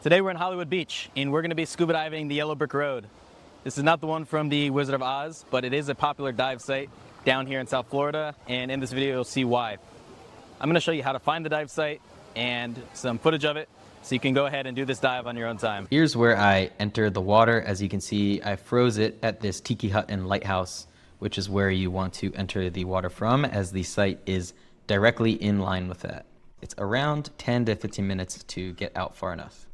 Today we're in Hollywood Beach and we're going to be scuba diving the Yellow Brick Road. This is not the one from the Wizard of Oz, but it is a popular dive site down here in South Florida, and in this video you'll see why. I'm going to show you how to find the dive site and some footage of it so you can go ahead and do this dive on your own time. Here's where I enter the water. As you can see, I froze it at this tiki hut and lighthouse, which is where you want to enter the water from, as the site is directly in line with that. It's around 10 to 15 minutes to get out far enough.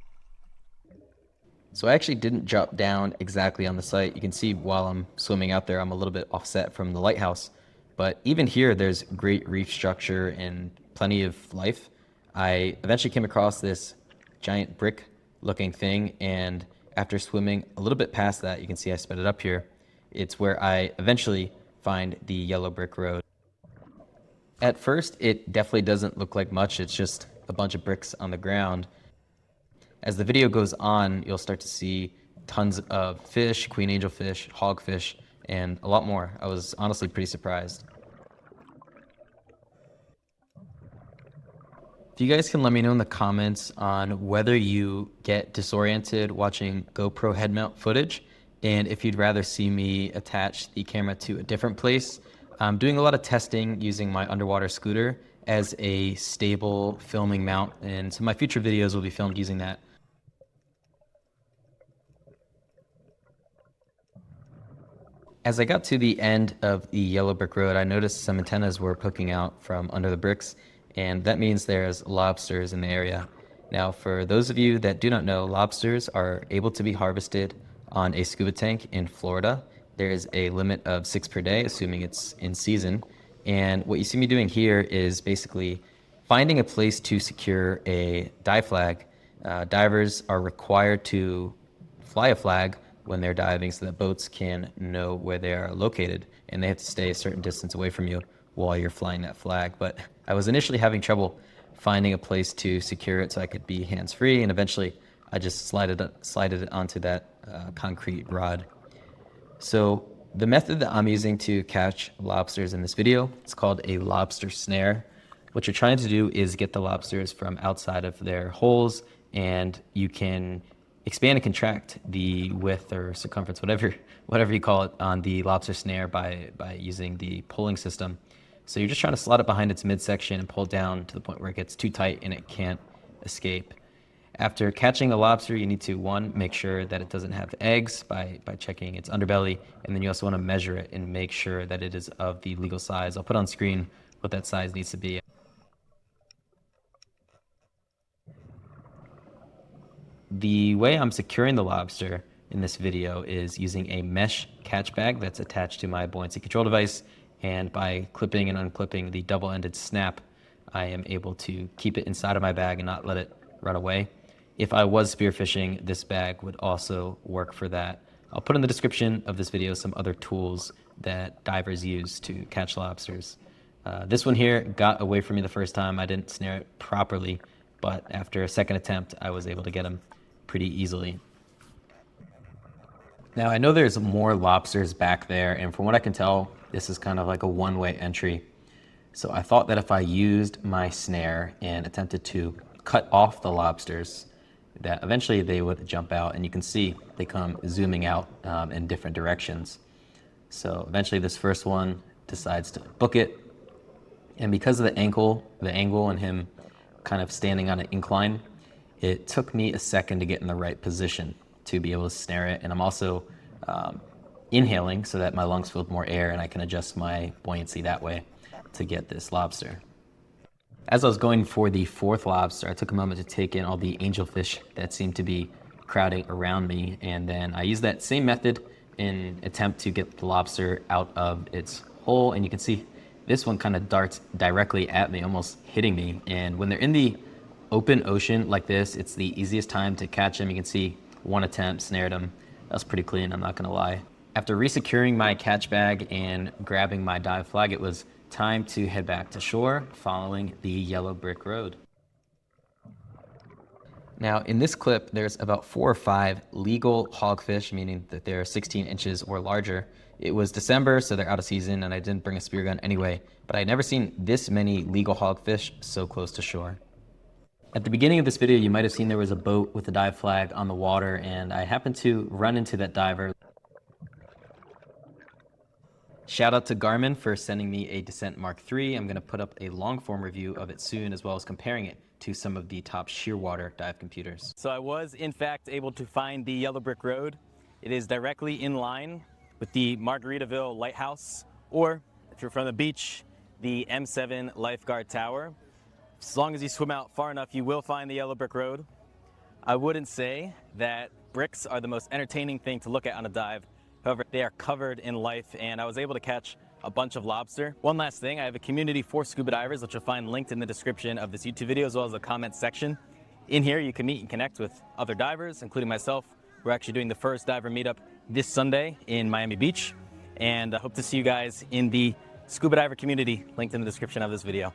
So I actually didn't drop down exactly on the site. You can see while I'm swimming out there, I'm a little bit offset from the lighthouse. But even here, there's great reef structure and plenty of life. I eventually came across this giant brick looking thing, and after swimming a little bit past that, you can see I sped it up here. It's where I eventually find the Yellow Brick Road. At first, it definitely doesn't look like much. It's just a bunch of bricks on the ground. As the video goes on, you'll start to see tons of fish, queen angelfish, hogfish, and a lot more. I was honestly pretty surprised. If you guys can let me know in the comments on whether you get disoriented watching GoPro head mount footage, and if you'd rather see me attach the camera to a different place. I'm doing a lot of testing using my underwater scooter as a stable filming mount, and so my future videos will be filmed using that. As I got to the end of the Yellow Brick Road, I noticed some antennas were poking out from under the bricks, and that means there's lobsters in the area. Now, for those of you that do not know, lobsters are able to be harvested on a scuba tank in Florida. There is a limit of 6 per day, assuming it's in season. And what you see me doing here is basically finding a place to secure a dive flag. Divers are required to fly a flag when they're diving so that boats can know where they are located, and they have to stay a certain distance away from you while you're flying that flag. But I was initially having trouble finding a place to secure it so I could be hands-free, and eventually I just slided it onto that concrete rod. So the method that I'm using to catch lobsters in this video, it's called a lobster snare. What you're trying to do is get the lobsters from outside of their holes, and you can expand and contract the width or circumference, whatever you call it, on the lobster snare by using the pulling system. So you're just trying to slot it behind its midsection and pull down to the point where it gets too tight and it can't escape. After catching the lobster, you need to, one, make sure that it doesn't have eggs by checking its underbelly, and then you also want to measure it and make sure that it is of the legal size. I'll put on screen what that size needs to be. The way I'm securing the lobster in this video is using a mesh catch bag that's attached to my buoyancy control device, and by clipping and unclipping the double-ended snap, I am able to keep it inside of my bag and not let it run away. If I was spearfishing, this bag would also work for that. I'll put in the description of this video some other tools that divers use to catch lobsters. This one here got away from me the first time. I didn't snare it properly, but after a second attempt, I was able to get him pretty easily. Now, I know there's more lobsters back there, and from what I can tell, this is kind of like a one-way entry. So I thought that if I used my snare and attempted to cut off the lobsters, that eventually they would jump out, and you can see they come zooming out in different directions. So eventually this first one decides to book it, and because of the angle and him kind of standing on an incline, it took me a second to get in the right position to be able to snare it. And I'm also inhaling so that my lungs fill with more air and I can adjust my buoyancy that way to get this lobster. As I was going for the fourth lobster, I took a moment to take in all the angelfish that seemed to be crowding around me, and then I used that same method in attempt to get the lobster out of its hole. And you can see this one kind of darts directly at me, almost hitting me. And when they're in the open ocean like this, it's the easiest time to catch them. You can see one attempt snared him. That was pretty clean, I'm not gonna lie. After resecuring my catch bag and grabbing my dive flag, it was time to head back to shore following the Yellow Brick Road. Now, in this clip, there's about 4 or 5 legal hogfish, meaning that they're 16 inches or larger. It was December, so they're out of season, and I didn't bring a spear gun anyway, but I'd never seen this many legal hogfish so close to shore. At the beginning of this video, you might have seen there was a boat with a dive flag on the water, and I happened to run into that diver. Shout out to Garmin for sending me a Descent Mark III. I'm going to put up a long form review of it soon, as well as comparing it to some of the top shearwater dive computers. So I was in fact able to find the Yellow Brick Road. It is directly in line with the Margaritaville Lighthouse, or if you're from the beach, the M7 Lifeguard Tower. As long as you swim out far enough, you will find the Yellow Brick Road. I wouldn't say that bricks are the most entertaining thing to look at on a dive. However, they are covered in life, and I was able to catch a bunch of lobster. One last thing, I have a community for scuba divers, which you'll find linked in the description of this YouTube video, as well as the comment section. In here, you can meet and connect with other divers, including myself. We're actually doing the first diver meetup this Sunday in Miami Beach, and I hope to see you guys in the scuba diver community linked in the description of this video.